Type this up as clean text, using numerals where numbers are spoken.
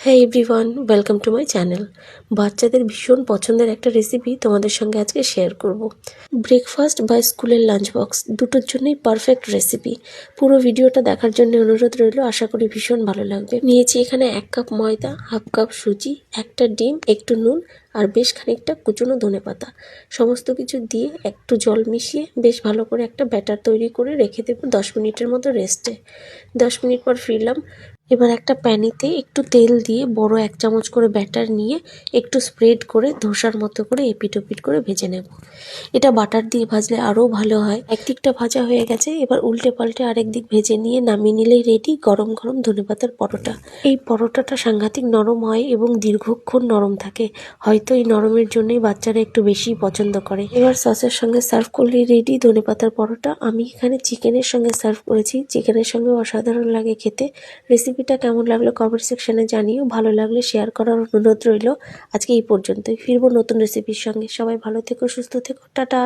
হ্যাঁ everyone, welcome to my channel. বাচ্চাদের ভীষণ পছন্দের একটা রেসিপি তোমাদের সঙ্গে আজকে শেয়ার করব। ব্রেকফাস্ট বা স্কুলের লাঞ্চ বক্স দুটোর জন্যই পারফেক্ট রেসিপি। পুরো ভিডিওটা দেখার জন্য অনুরোধ রইল, আশা করি ভীষণ ভালো লাগবে। নিয়েছি এখানে 1 কাপ ময়দা, হাফ কাপ সুজি, একটা ডিম, একটু নুন আর বেশ খানিকটা কুচনো ধনেপাতা। সমস্ত কিছু দিয়ে একটু জল মিশিয়ে বেশ ভালো করে একটা ব্যাটার তৈরি করে রেখে দেবো 10 মিনিটের মতো রেস্টে। 10 মিনিট পর ফিরলাম। এবার একটা প্যানিতে একটু তেল দিয়ে বড় 1 চামচ করে ব্যাটার নিয়ে একটু স্প্রেড করে ধোসার মতো করে এপিট ওপিট করে ভেজে নেব। এটা বাটার দিয়ে ভাজলে আরও ভালো হয়। একদিকটা ভাজা হয়ে গেছে, এবার উল্টে পাল্টে আরেক দিক ভেজে নিয়ে নামিয়ে নিলেই রেডি গরম গরম ধনেপাতার পরোটা। এই পরোটাটা সাংঘাতিক নরম হয় এবং দীর্ঘক্ষণ নরম থাকে। হয়তো এই নরমের জন্যই বাচ্চারা একটু বেশি পছন্দ করে। এবার সসের সঙ্গে সার্ভ করলেই রেডি ধনেপাতার পরোটা। আমি এখানে চিকেনের সঙ্গে সার্ভ করেছি, চিকেনের সঙ্গে অসাধারণ লাগে খেতে। রেসিপিটা কেমন লাগলো কমেন্ট সেকশনে জানিও। ভালো লাগলে শেয়ার করার অনুরোধ রইল। আজকে এই পর্যন্তই, ফিরবো নতুন রেসিপির সঙ্গে। সবাই ভালো থেকো, সুস্থ থেকো, টাটা।